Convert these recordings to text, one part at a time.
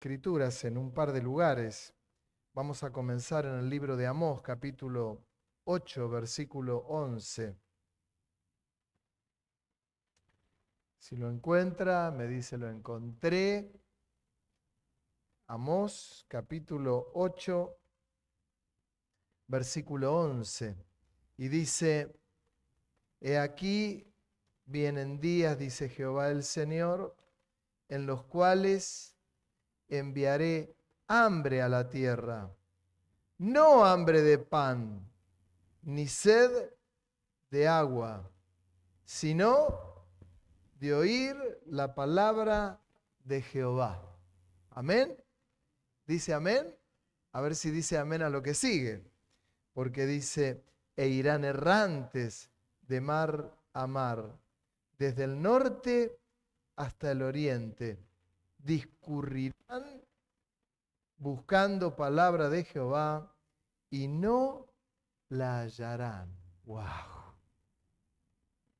Escrituras en un par de lugares. Vamos a comenzar en el libro de Amós, capítulo 8, versículo 11. Si lo encuentra, me dice lo encontré. Amós, capítulo 8, versículo 11. Y dice, he aquí vienen días, dice Jehová el Señor, en los cuales enviaré hambre a la tierra, no hambre de pan, ni sed de agua, sino de oír la palabra de Jehová. ¿Amén? ¿Dice amén? A ver si dice amén a lo que sigue. Porque dice, e irán errantes de mar a mar, desde el norte hasta el oriente. Discurrirán buscando palabra de Jehová y no la hallarán. ¡Wow!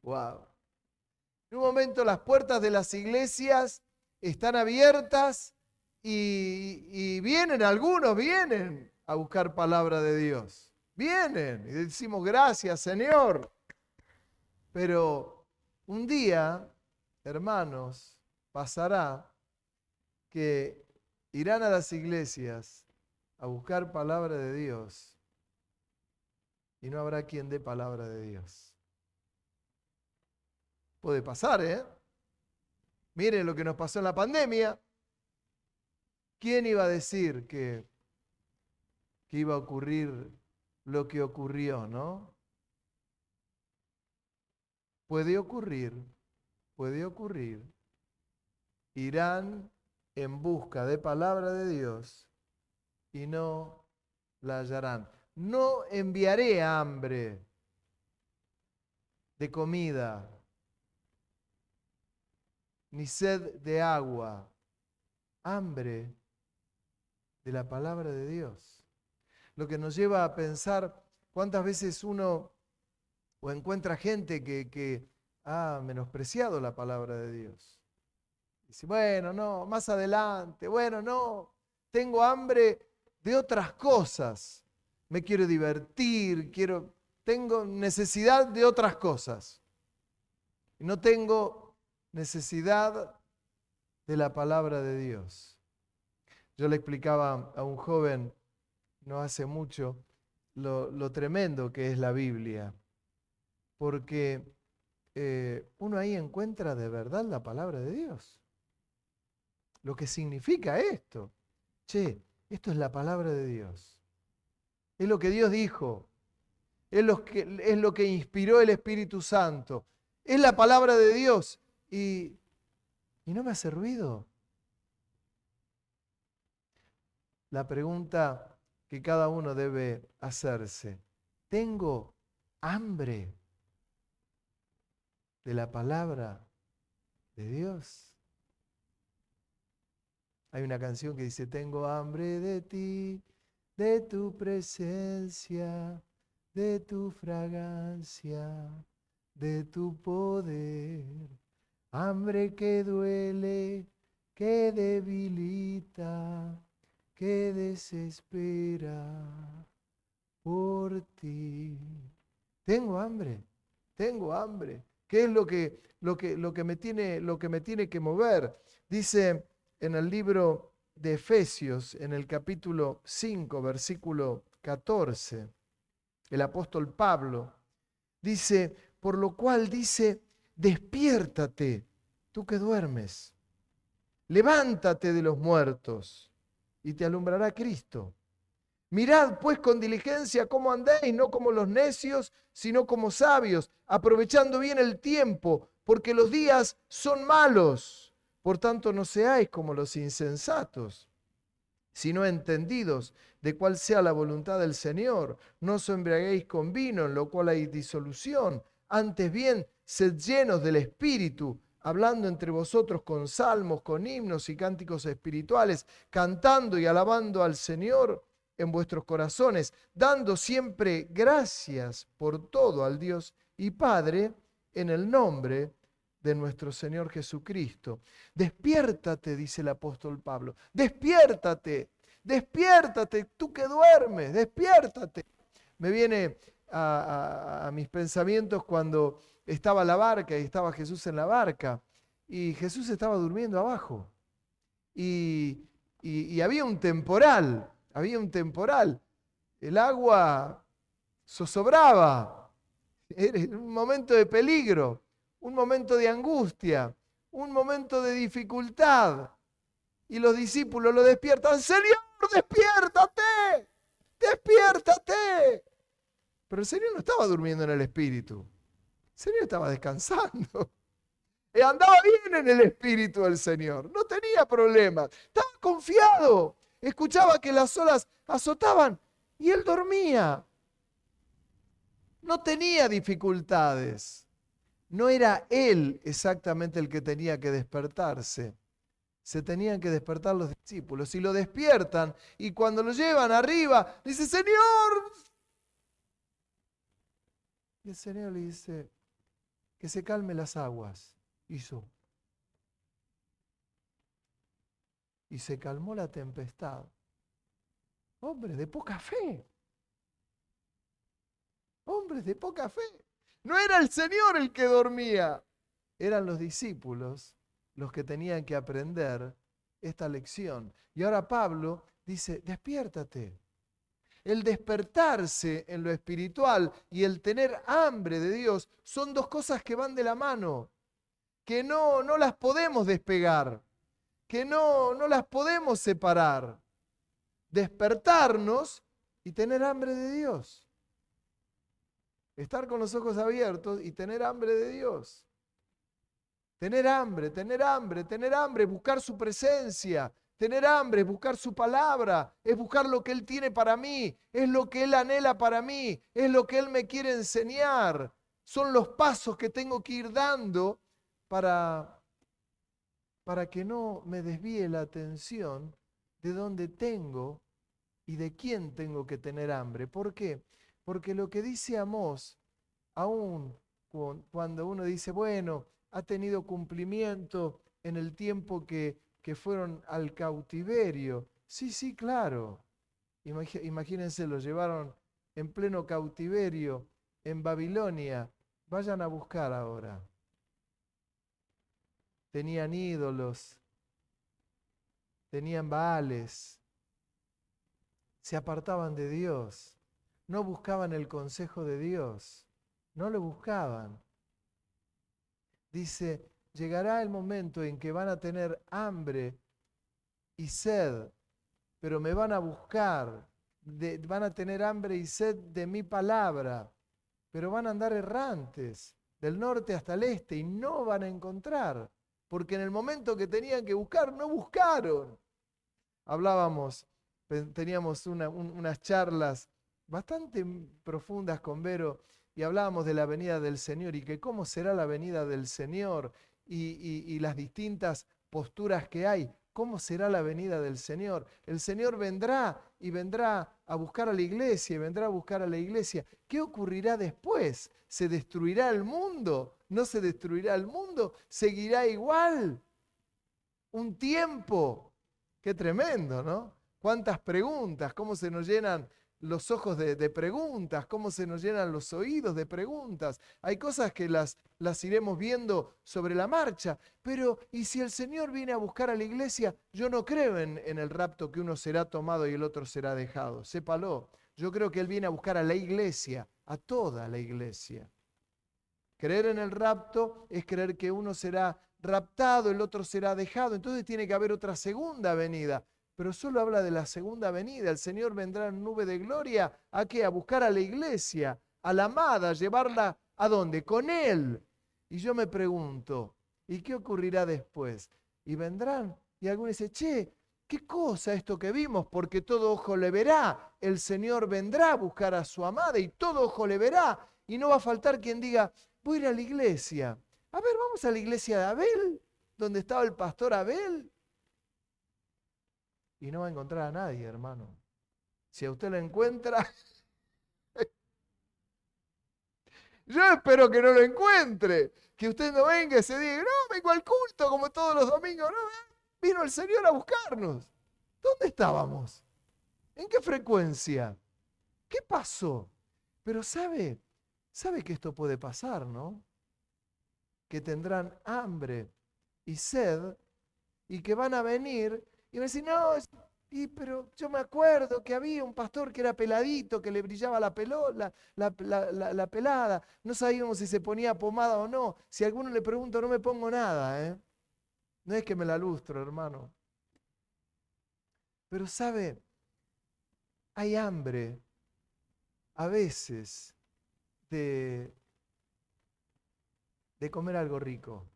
¡Wow! En un momento las puertas de las iglesias están abiertas y vienen, algunos vienen a buscar palabra de Dios. Vienen y decimos gracias, Señor. Pero un día, hermanos, pasará que irán a las iglesias a buscar palabra de Dios y no habrá quien dé palabra de Dios. Puede pasar, ¿eh? Miren lo que nos pasó en la pandemia. ¿Quién iba a decir que iba a ocurrir lo que ocurrió, no? Puede ocurrir. Irán en busca de palabra de Dios y no la hallarán. No enviaré hambre de comida, ni sed de agua, hambre de la palabra de Dios. Lo que nos lleva a pensar cuántas veces uno o encuentra gente que ha menospreciado la palabra de Dios. Dice, bueno, no, más adelante, bueno, no, tengo hambre de otras cosas. Me quiero divertir, tengo necesidad de otras cosas. Y no tengo necesidad de la palabra de Dios. Yo le explicaba a un joven no hace mucho lo tremendo que es la Biblia, porque uno ahí encuentra de verdad la palabra de Dios. Lo que significa esto. Che, esto es la palabra de Dios. Es lo que Dios dijo. Es lo que inspiró el Espíritu Santo. Es la palabra de Dios. Y no me hace ruido. La pregunta que cada uno debe hacerse. ¿Tengo hambre de la palabra de Dios? Hay una canción que dice, tengo hambre de ti, de tu presencia, de tu fragancia, de tu poder. Hambre que duele, que debilita, que desespera por ti. Tengo hambre. ¿Qué es lo que me tiene que mover? Dice en el libro de Efesios, en el capítulo 5, versículo 14, el apóstol Pablo dice, por lo cual dice, despiértate, tú que duermes, levántate de los muertos y te alumbrará Cristo. Mirad pues con diligencia cómo andéis, no como los necios, sino como sabios, aprovechando bien el tiempo, porque los días son malos. Por tanto, no seáis como los insensatos, sino entendidos de cuál sea la voluntad del Señor. No os embriaguéis con vino, en lo cual hay disolución. Antes bien, sed llenos del Espíritu, hablando entre vosotros con salmos, con himnos y cánticos espirituales, cantando y alabando al Señor en vuestros corazones, dando siempre gracias por todo al Dios y Padre en el nombre de nuestro Señor Jesucristo. Despiértate, dice el apóstol Pablo. Despiértate, despiértate, tú que duermes, despiértate. Me viene a mis pensamientos cuando estaba la barca y estaba Jesús en la barca y Jesús estaba durmiendo abajo. Y había un temporal, El agua zozobraba, era un momento de peligro, un momento de angustia, un momento de dificultad. Y los discípulos lo despiertan, Señor, despiértate, despiértate. Pero el Señor no estaba durmiendo en el espíritu, el Señor estaba descansando. Y andaba bien en el espíritu del Señor, no tenía problemas, estaba confiado, escuchaba que las olas azotaban y él dormía. No tenía dificultades. No era él exactamente el que tenía que despertarse. Se tenían que despertar los discípulos. Y lo despiertan y cuando lo llevan arriba, dice, Señor. Y el Señor le dice, que se calmen las aguas. Hizo. Y se calmó la tempestad. Hombre de poca fe. Hombres de poca fe. No era el Señor el que dormía. Eran los discípulos los que tenían que aprender esta lección. Y ahora Pablo dice, despiértate. El despertarse en lo espiritual y el tener hambre de Dios son dos cosas que van de la mano, que no las podemos despegar, que no las podemos separar. Despertarnos y tener hambre de Dios. Estar con los ojos abiertos y tener hambre de Dios. Tener hambre, tener hambre, tener hambre, buscar su presencia. Tener hambre es buscar su palabra, es buscar lo que Él tiene para mí, es lo que Él anhela para mí, es lo que Él me quiere enseñar. Son los pasos que tengo que ir dando para que no me desvíe la atención de dónde tengo y de quién tengo que tener hambre. ¿Por qué? Porque lo que dice Amós, aún cuando uno dice, bueno, ha tenido cumplimiento en el tiempo que fueron al cautiverio. Sí, sí, claro. Imagínense, lo llevaron en pleno cautiverio en Babilonia. Vayan a buscar ahora. Tenían ídolos, tenían baales, se apartaban de Dios, no buscaban el consejo de Dios, no lo buscaban. Dice, llegará el momento en que van a tener hambre y sed, pero me van a buscar, van a tener hambre y sed de mi palabra, pero van a andar errantes del norte hasta el este y no van a encontrar, porque en el momento que tenían que buscar, no buscaron. Hablábamos, teníamos unas charlas bastante profundas con Vero y hablábamos de la venida del Señor y que cómo será la venida del Señor y las distintas posturas que hay. ¿Cómo será la venida del Señor? El Señor vendrá y vendrá a buscar a la iglesia y vendrá a buscar a la iglesia. ¿Qué ocurrirá después? ¿Se destruirá el mundo? ¿No se destruirá el mundo? ¿Seguirá igual? Un tiempo. Qué tremendo, ¿no? Cuántas preguntas, cómo se nos llenan los ojos de preguntas, cómo se nos llenan los oídos de preguntas. Hay cosas que las iremos viendo sobre la marcha, pero ¿y si el Señor viene a buscar a la iglesia? Yo no creo en el rapto que uno será tomado y el otro será dejado, sépalo. Yo creo que Él viene a buscar a la iglesia, a toda la iglesia. Creer en el rapto es creer que uno será raptado, el otro será dejado. Entonces tiene que haber otra segunda venida. Pero solo habla de la segunda venida. El Señor vendrá en nube de gloria. ¿A qué? A buscar a la iglesia, a la amada, a llevarla ¿a dónde? Con Él. Y yo me pregunto, ¿y qué ocurrirá después? Y vendrán. Y algunos dicen, che, ¿qué cosa esto que vimos? Porque todo ojo le verá. El Señor vendrá a buscar a su amada y todo ojo le verá. Y no va a faltar quien diga, voy a ir a la iglesia. A ver, vamos a la iglesia de Abel, donde estaba el pastor Abel. Y no va a encontrar a nadie, hermano. Si a usted lo encuentra, Yo espero que no lo encuentre. Que usted no venga ese día. No, vengo al culto como todos los domingos. No, vino el Señor a buscarnos. ¿Dónde estábamos? ¿En qué frecuencia? ¿Qué pasó? Pero sabe que esto puede pasar, ¿no? Que tendrán hambre y sed y que van a venir y van a decir, no, pero yo me acuerdo que había un pastor que era peladito, que le brillaba la pelada, no sabíamos si se ponía pomada o no. Si a alguno le pregunto, no me pongo nada, ¿eh? No es que me la lustro, hermano. Pero sabe, hay hambre a veces de, de comer algo rico.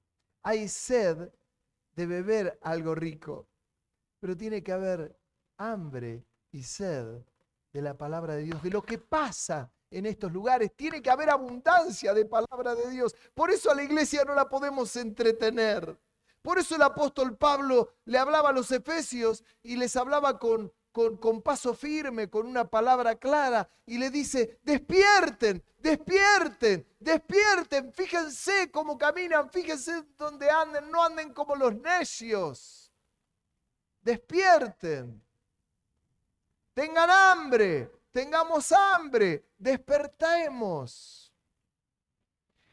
Hay sed de beber algo rico. Pero tiene que haber hambre y sed de la palabra de Dios, de lo que pasa en estos lugares. Tiene que haber abundancia de palabra de Dios. Por eso a la iglesia no la podemos entretener. Por eso el apóstol Pablo le hablaba a los efesios y les hablaba con paso firme, con una palabra clara, y le dice, despierten, despierten, despierten, fíjense cómo caminan, fíjense dónde anden, no anden como los necios. Despierten, tengan hambre, tengamos hambre, despertemos.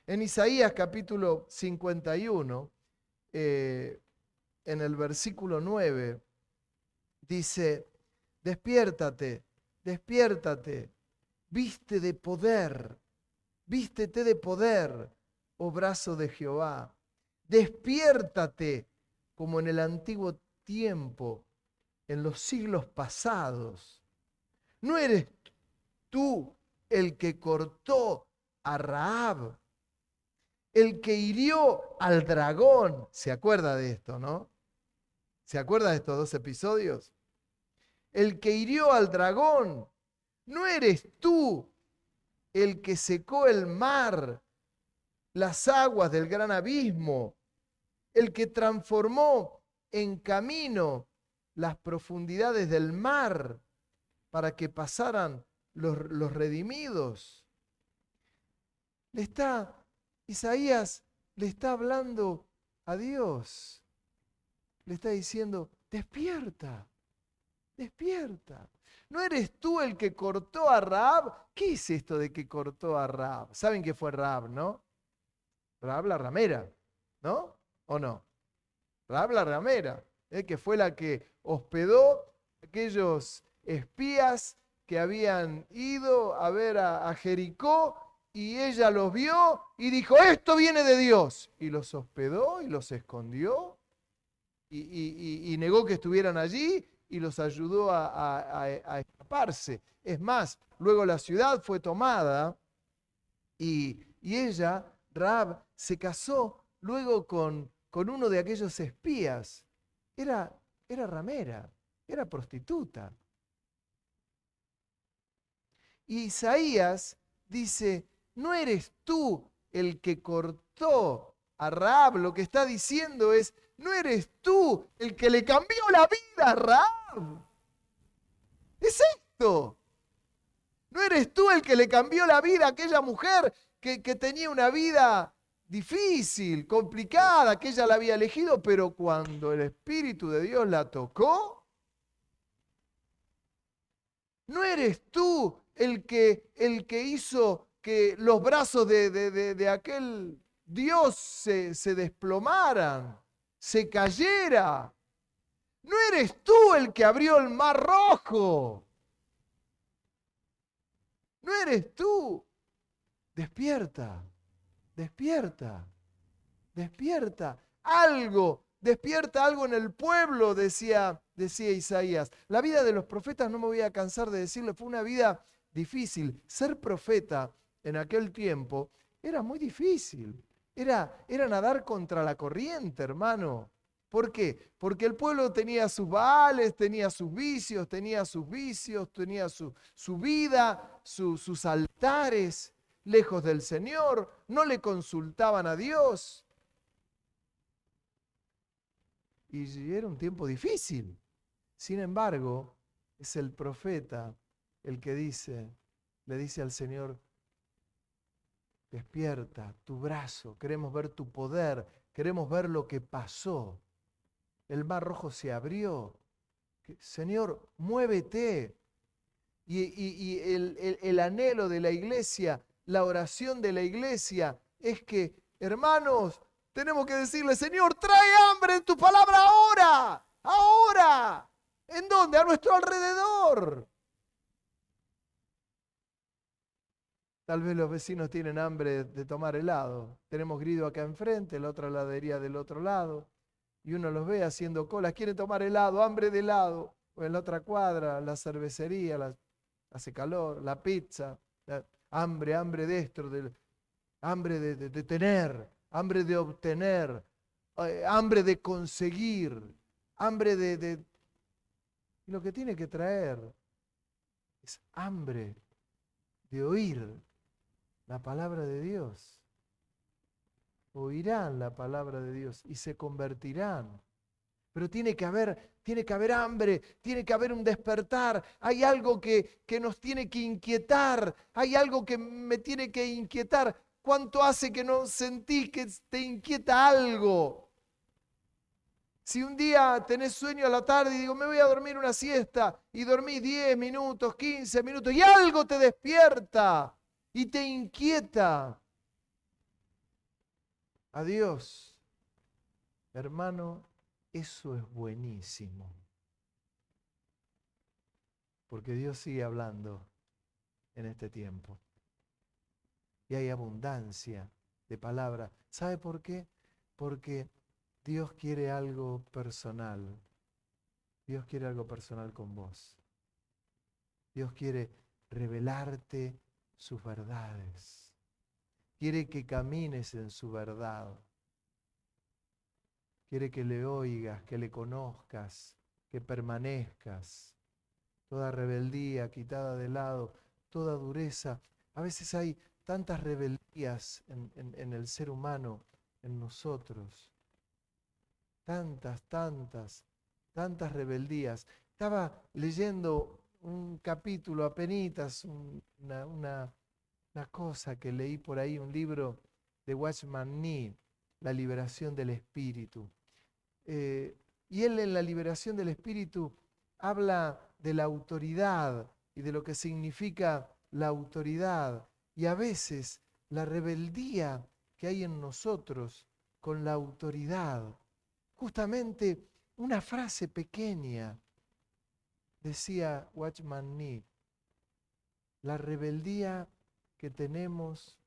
En Isaías capítulo 51, en el versículo 9, dice, despiértate, despiértate, vístete de poder, oh brazo de Jehová. Despiértate como en el antiguo tiempo, en los siglos pasados. ¿No eres tú el que cortó a Rahab, el que hirió al dragón? ¿Se acuerda de esto, no? ¿Se acuerda de estos dos episodios? El que hirió al dragón. ¿No eres tú el que secó el mar, las aguas del gran abismo, el que transformó en camino las profundidades del mar para que pasaran los redimidos? Isaías le está hablando a Dios. Le está diciendo, despierta, despierta. ¿No eres tú el que cortó a Rahab? ¿Qué es esto de que cortó a Rahab? ¿Saben qué fue Rahab, no? Rahab la ramera, ¿no? ¿O no? Rahab la ramera, que fue la que hospedó a aquellos espías que habían ido a ver a Jericó, y ella los vio y dijo, esto viene de Dios. Y los hospedó y los escondió y negó que estuvieran allí y los ayudó a escaparse. Es más, luego la ciudad fue tomada y ella, Rahab, se casó luego con uno de aquellos espías. Era ramera, era prostituta. Y Isaías dice, ¿no eres tú el que cortó a Rahab? Lo que está diciendo es, ¿no eres tú el que le cambió la vida a Rahab? Es esto. ¿No eres tú el que le cambió la vida a aquella mujer que tenía una vida difícil, complicada, que ella la había elegido, pero cuando el Espíritu de Dios la tocó? ¿No eres tú el que hizo que los brazos de aquel Dios se desplomaran, se cayera? ¿No eres tú el que abrió el mar rojo? ¿No eres tú? Despierta, despierta, despierta. Despierta algo en el pueblo, decía Isaías. La vida de los profetas, no me voy a cansar de decirlo, fue una vida difícil. Ser profeta en aquel tiempo era muy difícil. Era nadar contra la corriente, hermano. ¿Por qué? Porque el pueblo tenía sus baales, tenía sus vicios, tenía su vida, sus altares lejos del Señor, no le consultaban a Dios. Y era un tiempo difícil. Sin embargo, es el profeta el que le dice al Señor, despierta tu brazo, queremos ver tu poder, queremos ver lo que pasó. El mar rojo se abrió. Señor, muévete. Y el anhelo de la iglesia, la oración de la iglesia es que, hermanos, tenemos que decirle, Señor, trae hambre en tu palabra ahora, ahora. ¿En dónde? A nuestro alrededor. Tal vez los vecinos tienen hambre de tomar helado. Tenemos Grido acá enfrente, la otra heladería del otro lado. Y uno los ve haciendo colas. Quieren tomar helado, hambre de helado. O en la otra cuadra, la cervecería, hace calor, la pizza. Hambre de esto, hambre de tener, hambre de obtener, hambre de conseguir, hambre de... Y lo que tiene que traer es hambre de oír la palabra de Dios. Oirán la palabra de Dios y se convertirán. Pero tiene que haber hambre, tiene que haber un despertar. Hay algo que nos tiene que inquietar, hay algo que me tiene que inquietar. ¿Cuánto hace que no sentís que te inquieta algo? Si un día tenés sueño a la tarde y digo, me voy a dormir una siesta, y dormís 10 minutos, 15 minutos, y algo te despierta y te inquieta. Adiós, hermano, eso es buenísimo. Porque Dios sigue hablando en este tiempo. Y hay abundancia de palabra. ¿Sabe por qué? Porque Dios quiere algo personal. Dios quiere algo personal con vos. Dios quiere revelarte sus verdades. Quiere que camines en su verdad. Quiere que le oigas, que le conozcas, que permanezcas. Toda rebeldía quitada de lado, toda dureza. A veces hay tantas rebeldías en el ser humano, en nosotros. Tantas rebeldías. Estaba leyendo un capítulo apenitas, una cosa que leí por ahí, un libro de Watchman Nee, La liberación del espíritu. Y él en la liberación del espíritu habla de la autoridad y de lo que significa la autoridad. Y a veces la rebeldía que hay en nosotros con la autoridad. Justamente una frase pequeña, decía Watchman Nee, la rebeldía que tenemos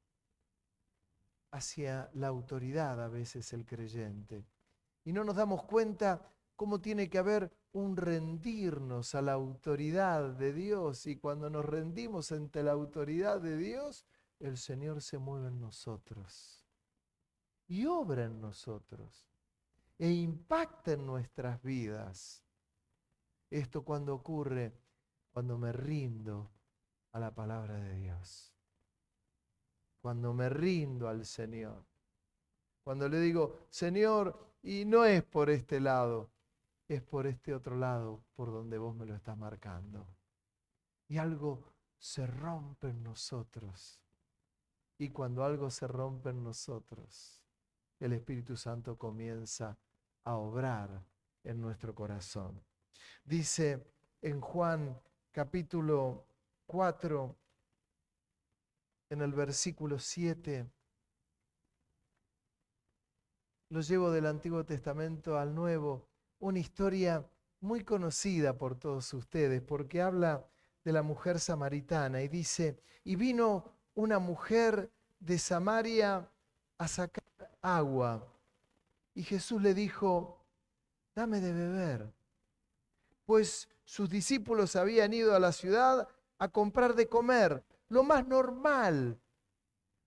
hacia la autoridad a veces el creyente. Y no nos damos cuenta cómo tiene que haber un rendirnos a la autoridad de Dios. Y cuando nos rendimos ante la autoridad de Dios, el Señor se mueve en nosotros y obra en nosotros e impacta en nuestras vidas. Esto cuando ocurre, cuando me rindo a la palabra de Dios. Cuando me rindo al Señor. Cuando le digo, Señor, y no es por este lado, es por este otro lado por donde vos me lo estás marcando. Y algo se rompe en nosotros. Y cuando algo se rompe en nosotros, el Espíritu Santo comienza a obrar en nuestro corazón. Dice en Juan capítulo 4, en el versículo 7, lo llevo del Antiguo Testamento al Nuevo, una historia muy conocida por todos ustedes, porque habla de la mujer samaritana y dice, y vino una mujer de Samaria a sacar agua, y Jesús le dijo, dame de beber, pues sus discípulos habían ido a la ciudad a comprar de comer, lo más normal.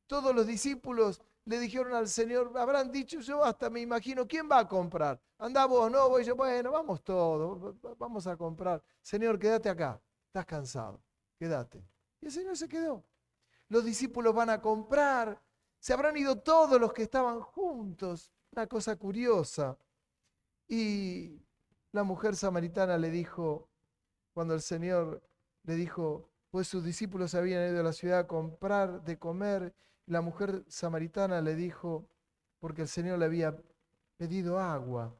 Todos los discípulos le dijeron al Señor, habrán dicho, yo hasta me imagino, ¿quién va a comprar? Anda vos, no, voy yo, bueno, vamos todos, vamos a comprar. Señor, quédate acá, estás cansado, quédate. Y el Señor se quedó. Los discípulos van a comprar, se habrán ido todos los que estaban juntos, una cosa curiosa. Y la mujer samaritana le dijo, cuando el Señor le dijo, pues sus discípulos habían ido a la ciudad a comprar de comer, La mujer samaritana le dijo, porque el Señor le había pedido agua: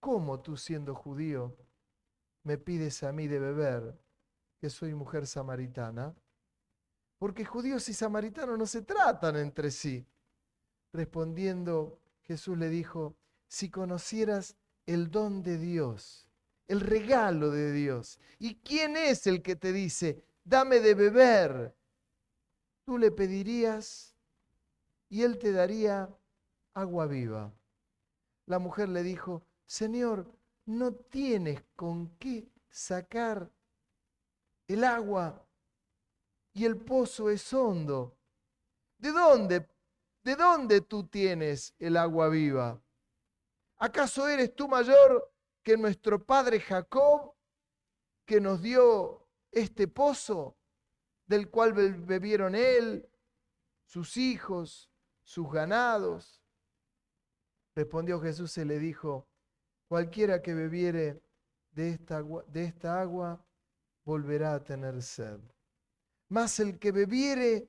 ¿cómo tú, siendo judío, me pides a mí de beber, que soy mujer samaritana? Porque judíos y samaritanos no se tratan entre sí. Respondiendo, Jesús le dijo: si conocieras el don de Dios, el regalo de Dios, ¿y quién es el que te dice, dame de beber? Tú le pedirías y él te daría agua viva. La mujer le dijo: Señor, no tienes con qué sacar el agua y el pozo es hondo. ¿De dónde tú tienes el agua viva? ¿Acaso eres tú mayor que nuestro padre Jacob, que nos dio este pozo, del cual bebieron él, sus hijos, sus ganados? Respondió Jesús y le dijo: cualquiera que bebiere de esta agua volverá a tener sed. Mas el que bebiere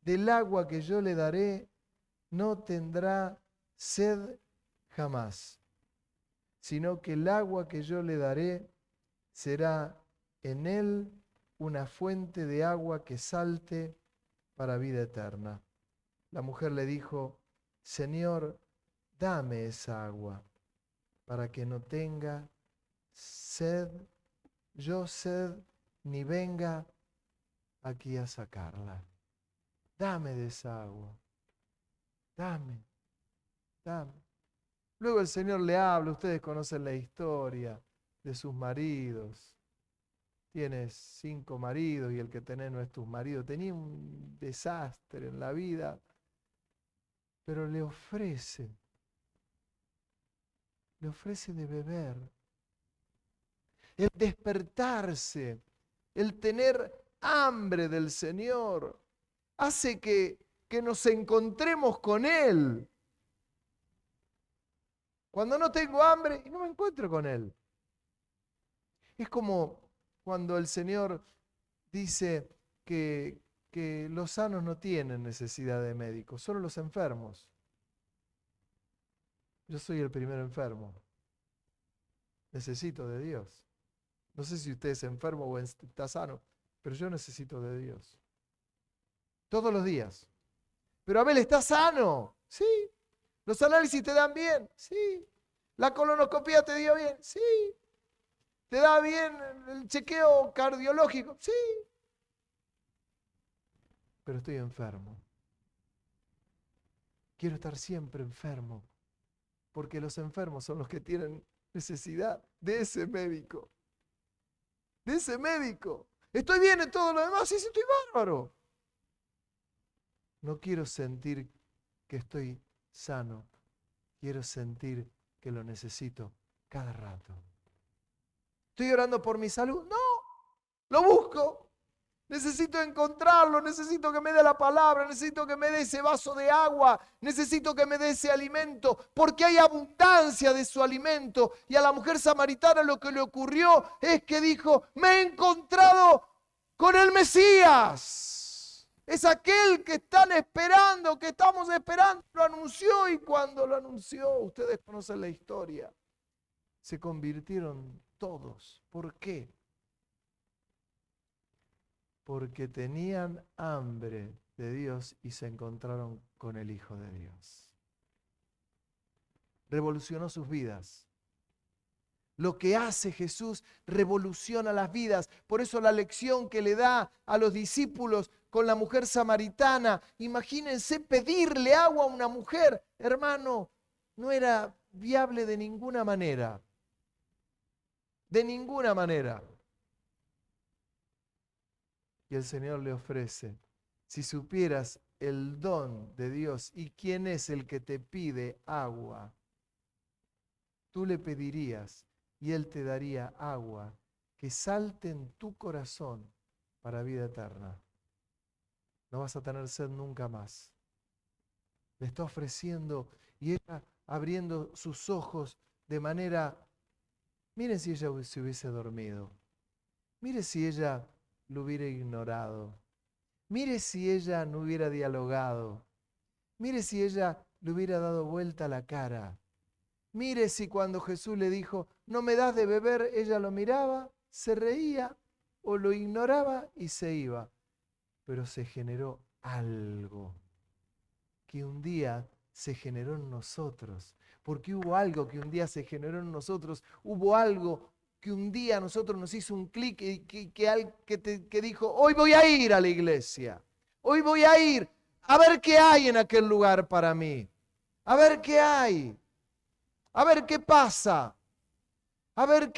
del agua que yo le daré no tendrá sed jamás, sino que el agua que yo le daré será en él una fuente de agua que salte para vida eterna. La mujer le dijo: Señor, dame esa agua para que no tenga sed, ni venga aquí a sacarla. Dame de esa agua, dame, dame. Luego el Señor le habla, ustedes conocen la historia de sus maridos. Tienes 5 maridos y el que tenés no es tu marido. Tenía un desastre en la vida, pero le ofrece de beber. El despertarse, el tener hambre del Señor, hace que nos encontremos con Él. Cuando no tengo hambre, no me encuentro con Él. Es como cuando el Señor dice que los sanos no tienen necesidad de médicos, solo los enfermos. Yo soy el primer enfermo. Necesito de Dios. No sé si usted es enfermo o está sano, pero yo necesito de Dios. Todos los días. Pero Abel, ¿está sano? Sí. ¿Los análisis te dan bien? Sí. ¿La colonoscopia te dio bien? Sí. ¿Te da bien el chequeo cardiológico? Sí. Pero estoy enfermo. Quiero estar siempre enfermo, porque los enfermos son los que tienen necesidad de ese médico. De ese médico. Estoy bien en todo lo demás, sí, estoy bárbaro. No quiero sentir que estoy sano. Quiero sentir que lo necesito cada rato. ¿Estoy orando por mi salud? No, lo busco. Necesito encontrarlo, necesito que me dé la palabra, necesito que me dé ese vaso de agua, necesito que me dé ese alimento, porque hay abundancia de su alimento. Y a la mujer samaritana lo que le ocurrió es que dijo: me he encontrado con el Mesías. Es aquel que están esperando, que estamos esperando. Lo anunció, y cuando lo anunció, ustedes conocen la historia, se convirtieron todos. ¿Por qué? Porque tenían hambre de Dios y se encontraron con el Hijo de Dios. Revolucionó sus vidas. Lo que hace Jesús revoluciona las vidas. Por eso la lección que le da a los discípulos con la mujer samaritana, imagínense pedirle agua a una mujer, hermano, no era viable de ninguna manera. De ninguna manera. Y el Señor le ofrece: si supieras el don de Dios y quién es el que te pide agua, tú le pedirías y Él te daría agua que salte en tu corazón para vida eterna. No vas a tener sed nunca más. Le está ofreciendo, y ella abriendo sus ojos de manera... Miren si ella se hubiese dormido. Mire si ella lo hubiera ignorado. Mire si ella no hubiera dialogado. Mire si ella le hubiera dado vuelta la cara. Mire si cuando Jesús le dijo, no me das de beber, ella lo miraba, se reía o lo ignoraba y se iba. Pero se generó algo que un día se generó en nosotros. Porque hubo algo que un día se generó en nosotros. Hubo algo que un día a nosotros nos hizo un clic y que dijo, hoy voy a ir a la iglesia. Hoy voy a ir a ver qué hay en aquel lugar para mí. A ver qué hay. A ver qué pasa. A ver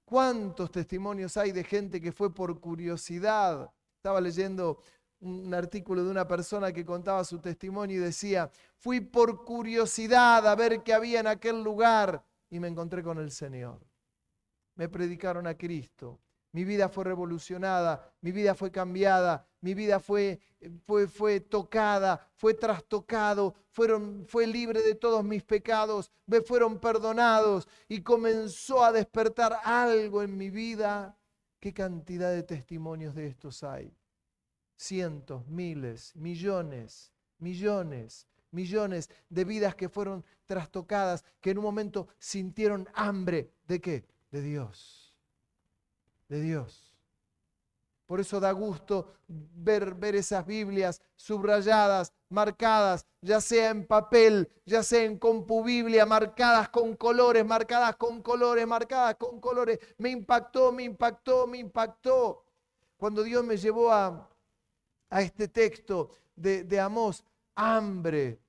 cuántos testimonios hay de gente que fue por curiosidad. Estaba leyendo un artículo de una persona que contaba su testimonio y decía, fui por curiosidad a ver qué había en aquel lugar y me encontré con el Señor. Me predicaron a Cristo. Mi vida fue revolucionada, mi vida fue cambiada, mi vida fue tocada, fue trastocado, fue libre de todos mis pecados, me fueron perdonados y comenzó a despertar algo en mi vida. ¿Qué cantidad de testimonios de estos hay? Cientos, miles, millones, millones, millones de vidas que fueron trastocadas, que en un momento sintieron hambre. ¿De qué? De Dios. De Dios. Por eso da gusto ver esas Biblias subrayadas, marcadas, ya sea en papel, ya sea en compubiblia, marcadas con colores, marcadas con colores, marcadas con colores. Me impactó, me impactó, me impactó. Cuando Dios me llevó a este texto de Amós, hambre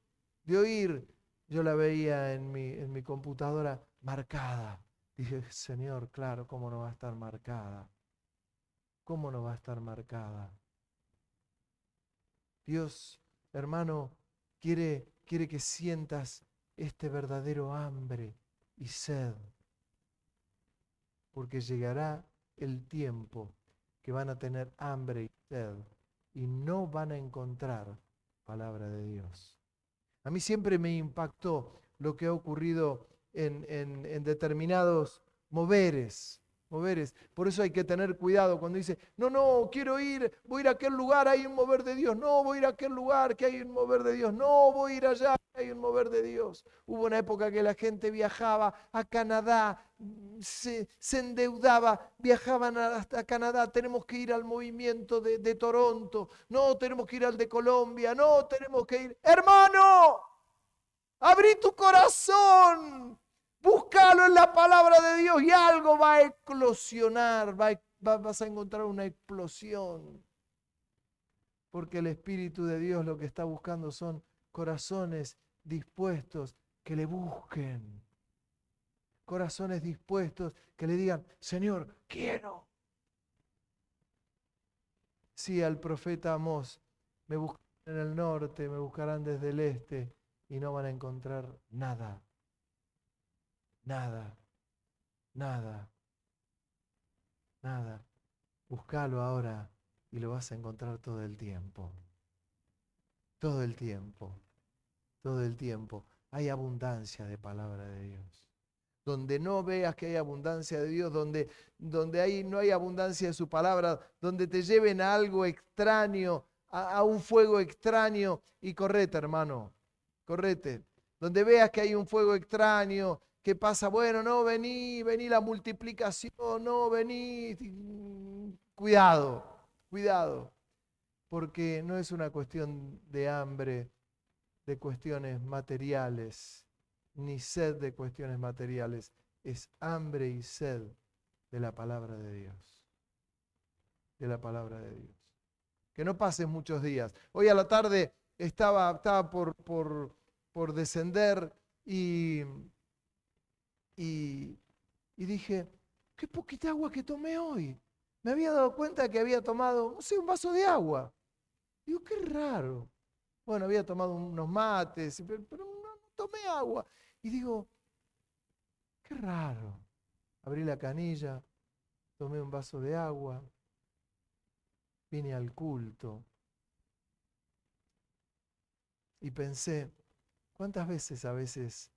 de oír, yo la veía en mi computadora marcada. Dije, Señor, claro, ¿cómo no va a estar marcada? ¿Cómo no va a estar marcada? Dios, hermano, quiere que sientas este verdadero hambre y sed, porque llegará el tiempo que van a tener hambre y sed y no van a encontrar palabra de Dios. A mí siempre me impactó lo que ha ocurrido en determinados moveres. Por eso hay que tener cuidado cuando dice, no, quiero ir, voy a ir a aquel lugar, hay un mover de Dios. No, voy a ir a aquel lugar que hay un mover de Dios. No, voy a ir allá, que hay un mover de Dios. Hubo una época que la gente viajaba a Canadá, se endeudaba, viajaban hasta Canadá, tenemos que ir al movimiento de Toronto, no, tenemos que ir al de Colombia, no, tenemos que ir. Hermano, abrí tu corazón, búscalo en la palabra de Dios y algo va a eclosionar, vas a encontrar una explosión. Porque el Espíritu de Dios lo que está buscando son corazones dispuestos que le busquen. Corazones dispuestos que le digan, Señor, quiero. Sí, al profeta Amós, me buscarán en el norte, me buscarán desde el este y no van a encontrar nada. Nada, nada, nada. Búscalo ahora y lo vas a encontrar todo el tiempo. Todo el tiempo. Todo el tiempo. Hay abundancia de palabra de Dios. Donde no veas que hay abundancia de Dios, donde no hay abundancia de su palabra, donde te lleven a algo extraño, a un fuego extraño, y correte, hermano, correte. Donde veas que hay un fuego extraño, que pasa, bueno, no, vení la multiplicación, no, vení, cuidado, cuidado, porque no es una cuestión de hambre, de cuestiones materiales, ni sed de cuestiones materiales, es hambre y sed de la palabra de Dios, de la palabra de Dios. Que no pasen muchos días. Hoy a la tarde estaba por descender y dije, qué poquita agua que tomé hoy. Me había dado cuenta que había tomado, no sé, un vaso de agua. Digo, qué raro. Bueno, había tomado unos mates, pero no tomé agua. Y digo, qué raro. Abrí la canilla, tomé un vaso de agua, vine al culto y pensé, ¿cuántas veces a veces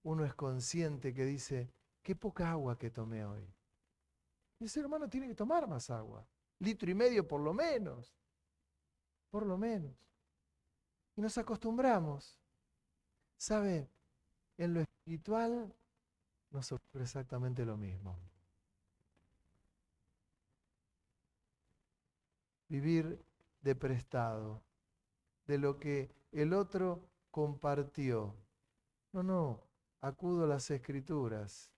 uno es consciente que dice, qué poca agua que tomé hoy? Y el ser humano tiene que tomar más agua, 1,5 litros por lo menos. por lo menos. Y nos acostumbramos. ¿Sabe? En lo espiritual nos ocurre exactamente lo mismo. Vivir de prestado, de lo que el otro compartió. No, acudo a las Escrituras.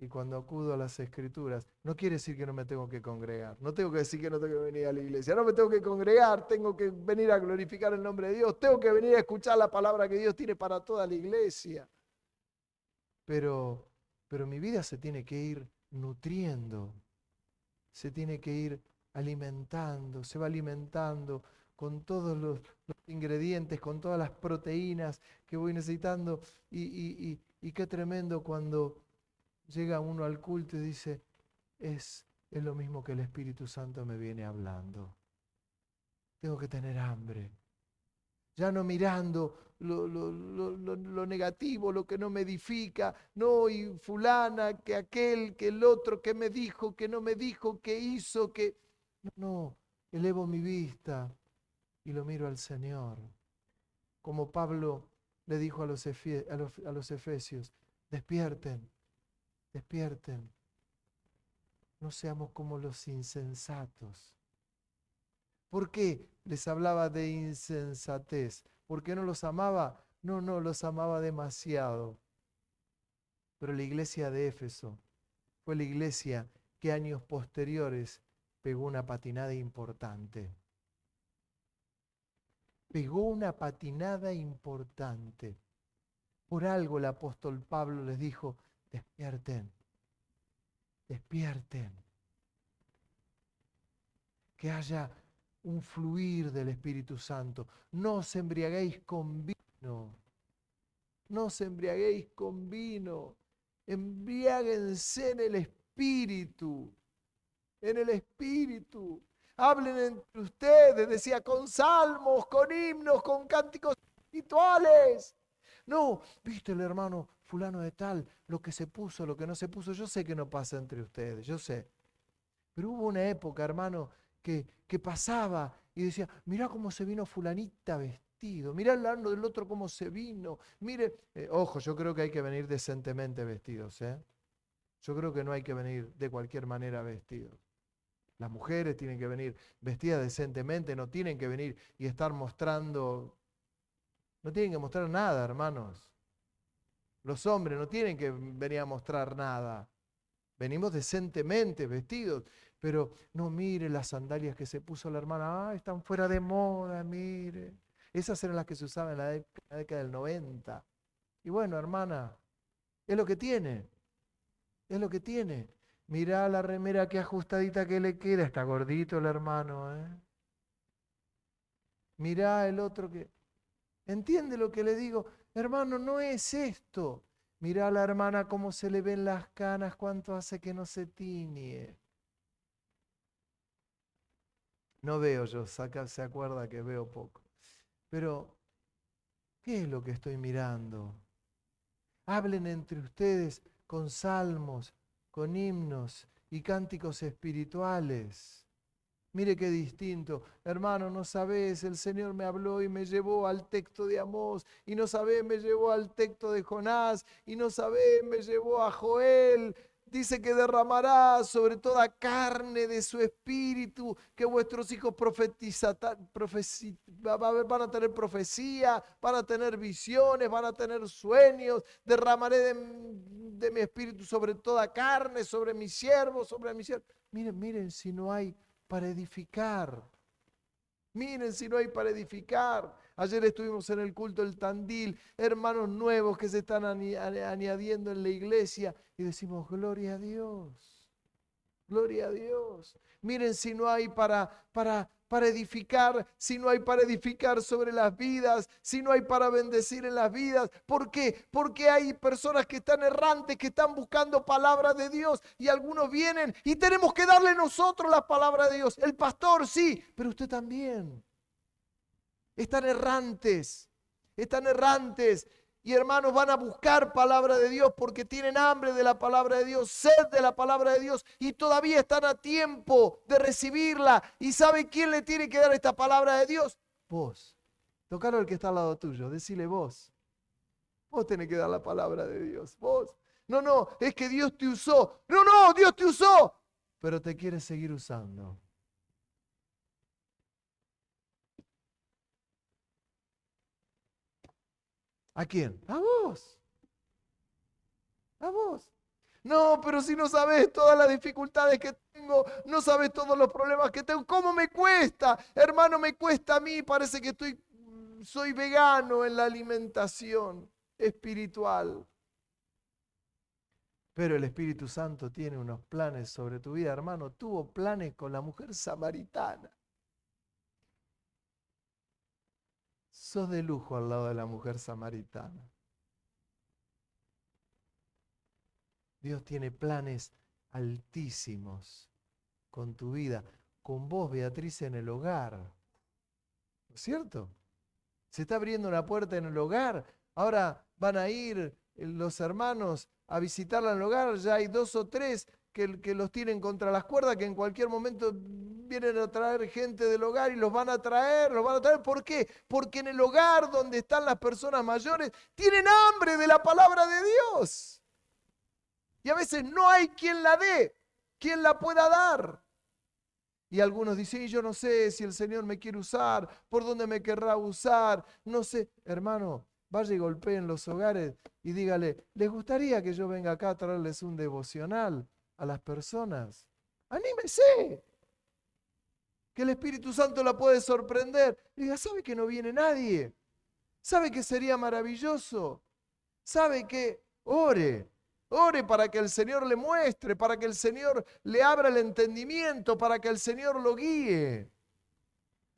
Y cuando acudo a las Escrituras, no quiere decir que no me tengo que congregar. No tengo que decir que no tengo que venir a la iglesia. No me tengo que congregar, tengo que venir a glorificar el nombre de Dios. Tengo que venir a escuchar la palabra que Dios tiene para toda la iglesia. Pero mi vida se tiene que ir nutriendo. Se tiene que ir alimentando. Se va alimentando con todos los ingredientes, con todas las proteínas que voy necesitando. Y qué tremendo cuando llega uno al culto y dice, es lo mismo que el Espíritu Santo me viene hablando. Tengo que tener hambre. Ya no mirando lo negativo, lo que no me edifica. No, y fulana, que aquel, que el otro, que me dijo, que no me dijo, que hizo, que... No, elevo mi vista y lo miro al Señor. Como Pablo le dijo a los efesios, despierten. Despierten, no seamos como los insensatos. ¿Por qué les hablaba de insensatez? ¿Por qué no los amaba? No, los amaba demasiado. Pero la iglesia de Éfeso fue la iglesia que años posteriores pegó una patinada importante. Pegó una patinada importante. Por algo el apóstol Pablo les dijo, despierten, despierten. Que haya un fluir del Espíritu Santo. No os embriaguéis con vino. No os embriaguéis con vino. Embriáguense en el Espíritu. En el Espíritu. Hablen entre ustedes, decía, con salmos, con himnos, con cánticos espirituales. No, viste el hermano fulano de tal, lo que se puso, lo que no se puso. Yo sé que no pasa entre ustedes, yo sé. Pero hubo una época, hermano, que pasaba y decía, mirá cómo se vino fulanita vestido, mirá el ano del otro cómo se vino. Mire, ojo, yo creo que hay que venir decentemente vestidos, ¿eh? Yo creo que no hay que venir de cualquier manera vestidos. Las mujeres tienen que venir vestidas decentemente, no tienen que venir y estar mostrando, no tienen que mostrar nada, hermanos. Los hombres no tienen que venir a mostrar nada. Venimos decentemente vestidos, pero no mire las sandalias que se puso la hermana. Están fuera de moda, mire. Esas eran las que se usaban en la década del 90. Y bueno, hermana, es lo que tiene. Es lo que tiene. Mirá la remera que ajustadita que le queda. Está gordito el hermano, ¿eh? Mirá el otro que... ¿Entiende lo que le digo? Hermano, no es esto. Mirá a la hermana cómo se le ven las canas, cuánto hace que no se tiñe. No veo yo, se acuerda que veo poco. Pero, ¿qué es lo que estoy mirando? Hablen entre ustedes con salmos, con himnos y cánticos espirituales. Mire qué distinto. Hermano, no sabés, el Señor me habló y me llevó al texto de Amós, y no sabés, me llevó al texto de Jonás, y no sabés, me llevó a Joel. Dice que derramará sobre toda carne de su espíritu, que vuestros hijos van a tener profecía, van a tener visiones, van a tener sueños. Derramaré de mi espíritu sobre toda carne, sobre mis siervos, sobre mis siervos. Miren si no hay para edificar. Miren si no hay para edificar. Ayer estuvimos en el culto del Tandil, hermanos nuevos que se están añadiendo en la iglesia y decimos, gloria a Dios, gloria a Dios. Miren si no hay para edificar, si no hay para edificar sobre las vidas, si no hay para bendecir en las vidas. ¿Por qué? Porque hay personas que están errantes, que están buscando palabra de Dios y algunos vienen y tenemos que darle nosotros la palabra de Dios. El pastor sí, pero usted también. Están errantes y hermanos van a buscar palabra de Dios porque tienen hambre de la palabra de Dios, sed de la palabra de Dios y todavía están a tiempo de recibirla. ¿Y sabe quién le tiene que dar esta palabra de Dios? Vos. Tocalo al que está al lado tuyo, decile vos. Vos tenés que dar la palabra de Dios, vos. No, no, es que Dios te usó. No, no, Dios te usó, pero te quiere seguir usando. ¿A quién? A vos. A vos. No, pero si no sabes todas las dificultades que tengo, no sabes todos los problemas que tengo, ¿cómo me cuesta? Hermano, me cuesta a mí, parece que soy vegano en la alimentación espiritual. Pero el Espíritu Santo tiene unos planes sobre tu vida, hermano. Tuvo planes con la mujer samaritana. Sos de lujo al lado de la mujer samaritana. Dios tiene planes altísimos con tu vida, con vos, Beatriz, en el hogar. ¿No es cierto? Se está abriendo una puerta en el hogar. Ahora van a ir los hermanos a visitarla en el hogar. Ya hay 2 o 3 que los tienen contra las cuerdas, que en cualquier momento vienen a traer gente del hogar y los van a traer, los van a traer. ¿Por qué? Porque en el hogar donde están las personas mayores tienen hambre de la palabra de Dios. Y a veces no hay quien la dé, quien la pueda dar. Y algunos dicen, yo no sé si el Señor me quiere usar, por dónde me querrá usar, no sé. Hermano, vaya y golpee en los hogares y dígale, ¿les gustaría que yo venga acá a traerles un devocional a las personas? ¡Anímese! Que el Espíritu Santo la puede sorprender. Y diga, ¿sabe que no viene nadie? ¿Sabe que sería maravilloso? ¿Sabe que ore? Ore para que el Señor le muestre, para que el Señor le abra el entendimiento, para que el Señor lo guíe.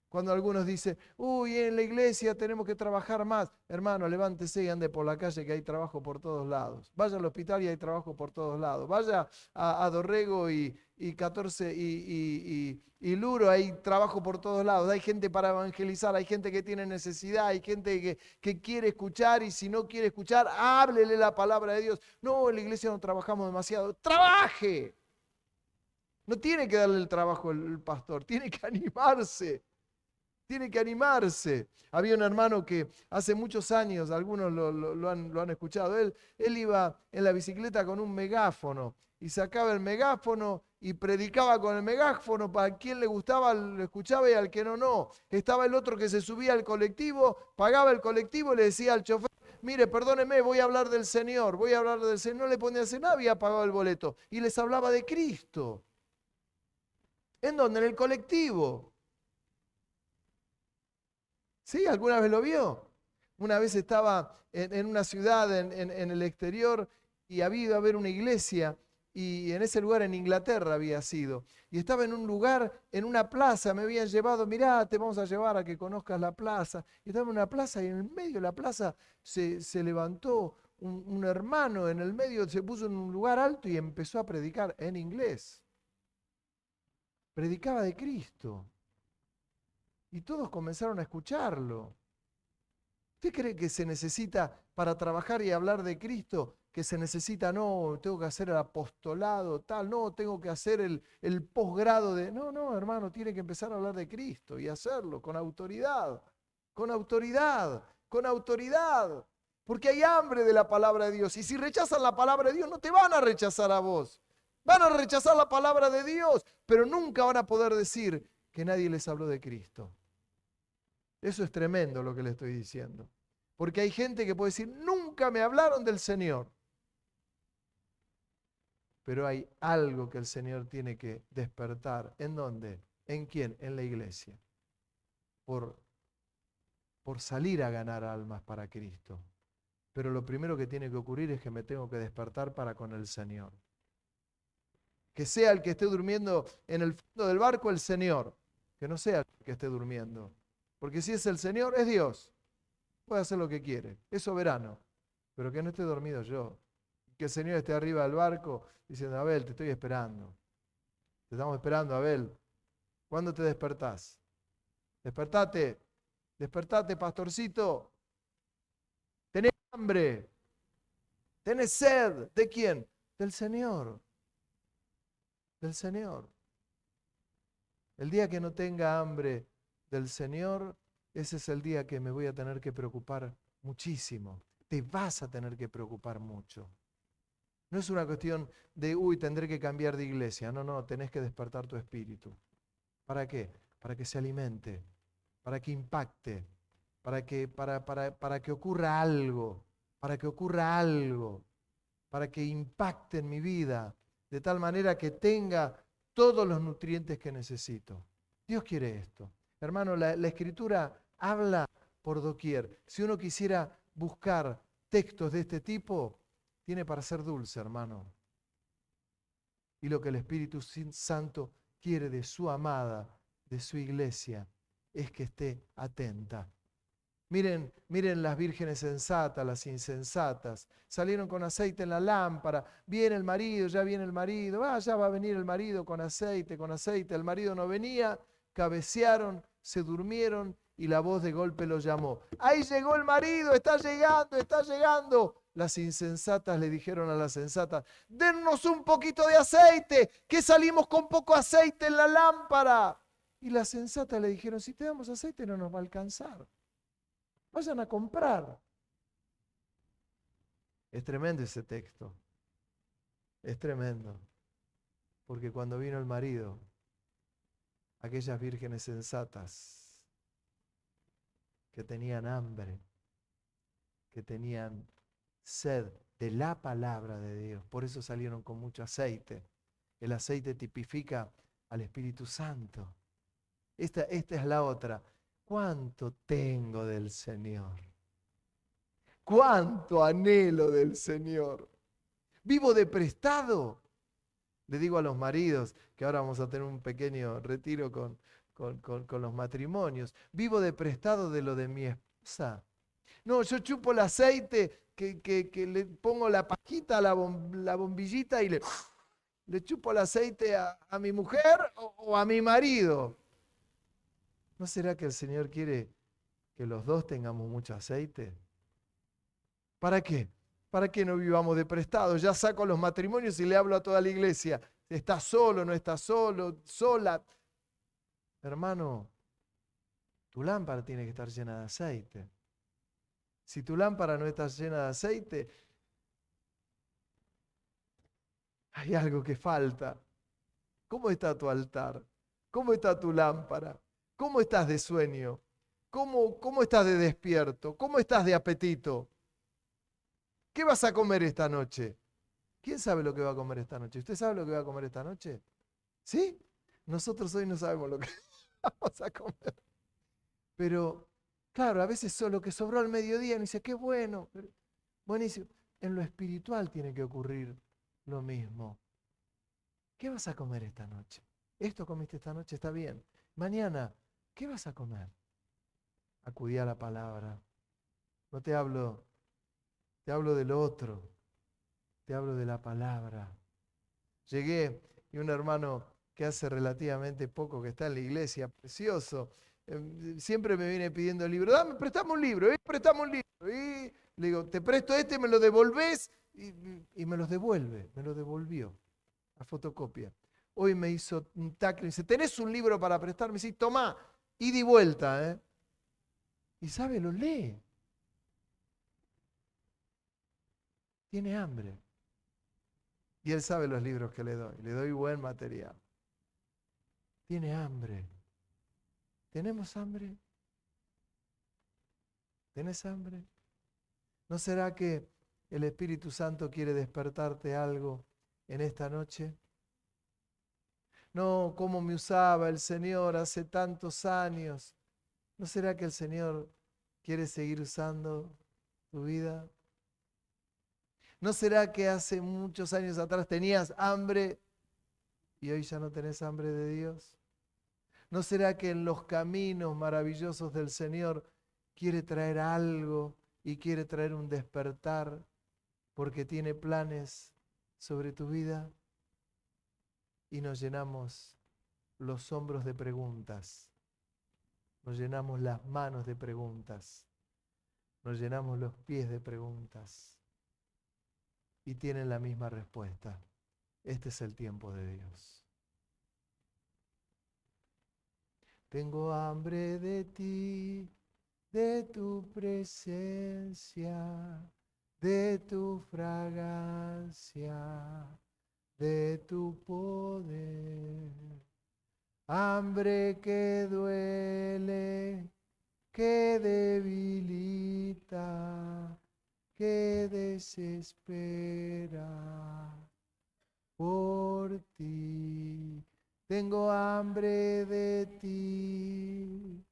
Cuando algunos dicen, uy, en la iglesia tenemos que trabajar más. Hermano, levántese y ande por la calle que hay trabajo por todos lados. Vaya al hospital y hay trabajo por todos lados. Vaya a Dorrego y 14 y Luro, hay trabajo por todos lados. Hay gente para evangelizar, hay gente que tiene necesidad, hay gente que quiere escuchar y si no quiere escuchar, háblele la palabra de Dios. No, en la iglesia no trabajamos demasiado. ¡Trabaje! No tiene que darle el trabajo el pastor, tiene que animarse. Tiene que animarse. Había un hermano que hace muchos años, algunos lo han escuchado, él iba en la bicicleta con un megáfono y sacaba el megáfono y predicaba con el megáfono, para quien le gustaba lo escuchaba y al que no, no. Estaba el otro que se subía al colectivo, pagaba el colectivo y le decía al chofer, mire, perdóneme, voy a hablar del Señor, voy a hablar del Señor. No le ponía a hacer nada, había pagado el boleto. Y les hablaba de Cristo. ¿En dónde? En el colectivo. ¿Sí? ¿Alguna vez lo vio? Una vez estaba en una ciudad en el exterior y había ido a ver una iglesia y en ese lugar en Inglaterra había sido. Y estaba en un lugar, en una plaza, me habían llevado, mirá, te vamos a llevar a que conozcas la plaza. Y estaba en una plaza y en el medio de la plaza se levantó un hermano, en el medio se puso en un lugar alto y empezó a predicar en inglés. Predicaba de Cristo. Y todos comenzaron a escucharlo. ¿Usted cree que se necesita, para trabajar y hablar de Cristo, que se necesita, no, tengo que hacer el apostolado, tal, no, tengo que hacer el posgrado de... No, no, hermano, tiene que empezar a hablar de Cristo y hacerlo con autoridad, con autoridad, con autoridad. Porque hay hambre de la palabra de Dios. Y si rechazan la palabra de Dios, no te van a rechazar a vos. Van a rechazar la palabra de Dios, pero nunca van a poder decir que nadie les habló de Cristo. Eso es tremendo lo que le estoy diciendo. Porque hay gente que puede decir, nunca me hablaron del Señor. Pero hay algo que el Señor tiene que despertar. ¿En dónde? ¿En quién? En la iglesia. Por salir a ganar almas para Cristo. Pero lo primero que tiene que ocurrir es que me tengo que despertar para con el Señor. Que sea el que esté durmiendo en el fondo del barco el Señor. Que no sea el que esté durmiendo. Porque si es el Señor, es Dios. Puede hacer lo que quiere, es soberano, pero que no esté dormido yo. Que el Señor esté arriba del barco diciendo, Abel, te estoy esperando. Te estamos esperando, Abel. ¿Cuándo te despertás? Despertate, despertate, pastorcito. Tenés hambre. ¿Tenés sed? ¿De quién? Del Señor. Del Señor. El día que no tenga hambre del Señor, ese es el día que me voy a tener que preocupar muchísimo. Te vas a tener que preocupar mucho. No es una cuestión de, tendré que cambiar de iglesia. No, no, tenés que despertar tu espíritu. ¿Para qué? Para que se alimente, para que impacte, para que ocurra algo, para que ocurra algo, para que impacte en mi vida, de tal manera que tenga todos los nutrientes que necesito. Dios quiere esto. Hermano, la Escritura habla por doquier. Si uno quisiera buscar textos de este tipo, tiene para ser dulce, hermano. Y lo que el Espíritu Santo quiere de su amada, de su iglesia, es que esté atenta. Miren, miren las vírgenes sensatas, las insensatas. Salieron con aceite en la lámpara. Viene el marido, ya viene el marido. Ya va a venir el marido con aceite, con aceite. El marido no venía, cabecearon, se durmieron y la voz de golpe los llamó. ¡Ahí llegó el marido! ¡Está llegando! ¡Está llegando! Las insensatas le dijeron a las sensatas: dennos un poquito de aceite, que salimos con poco aceite en la lámpara. Y las sensatas le dijeron: si te damos aceite no nos va a alcanzar. Vayan a comprar. Es tremendo ese texto. Es tremendo. Porque cuando vino el marido, aquellas vírgenes sensatas que tenían hambre, que tenían sed de la palabra de Dios, por eso salieron con mucho aceite. El aceite tipifica al Espíritu Santo. Esta es la otra. ¿Cuánto tengo del Señor? ¿Cuánto anhelo del Señor? ¿Vivo de prestado? Le digo a los maridos, que ahora vamos a tener un pequeño retiro con los matrimonios. ¿Vivo de prestado de lo de mi esposa? No, yo chupo el aceite, que le pongo la pajita a la bombillita y le chupo el aceite a mi mujer o a mi marido. ¿No será que el Señor quiere que los dos tengamos mucho aceite? ¿Para qué? ¿Para qué no vivamos de prestado? Ya saco los matrimonios y le hablo a toda la iglesia. ¿Estás solo? ¿No estás solo? ¿Sola? Hermano, tu lámpara tiene que estar llena de aceite. Si tu lámpara no está llena de aceite, hay algo que falta. ¿Cómo está tu altar? ¿Cómo está tu lámpara? ¿Cómo estás de sueño? ¿Cómo estás de despierto? ¿Cómo estás de apetito? ¿Qué vas a comer esta noche? ¿Quién sabe lo que va a comer esta noche? ¿Usted sabe lo que va a comer esta noche? ¿Sí? Nosotros hoy no sabemos lo que vamos a comer. Pero, claro, a veces solo que sobró al mediodía, y dice, qué bueno, buenísimo. En lo espiritual tiene que ocurrir lo mismo. ¿Qué vas a comer esta noche? Esto comiste esta noche, está bien. Mañana, ¿qué vas a comer? Acudí a la palabra. No te hablo del otro, te hablo de la palabra. Llegué y un hermano que hace relativamente poco que está en la iglesia, precioso, siempre me viene pidiendo el libro. Dame, préstame un libro, préstame un libro. Y le digo, te presto este, me lo devolvés, y me los devuelve, me lo devolvió a fotocopia. Hoy me hizo un tackle y dice, ¿tenés un libro para prestarme? Sí, tomá, ida y vuelta. Y sabe, lo lee. Tiene hambre. Y él sabe los libros que le doy buen material. Tiene hambre. ¿Tenemos hambre? ¿Tenés hambre? ¿No será que el Espíritu Santo quiere despertarte algo en esta noche? No, como me usaba el Señor hace tantos años. ¿No será que el Señor quiere seguir usando tu vida? ¿No será que hace muchos años atrás tenías hambre y hoy ya no tenés hambre de Dios? ¿No será que en los caminos maravillosos del Señor quiere traer algo y quiere traer un despertar porque tiene planes sobre tu vida? Y nos llenamos los hombros de preguntas, nos llenamos las manos de preguntas. nos llenamos los pies de preguntas y tienen la misma respuesta. Este es el tiempo de Dios. Tengo hambre de ti, de tu presencia, de tu fragancia, de tu poder. Hambre que duele, que debilita, que desespera por ti. Tengo hambre de ti,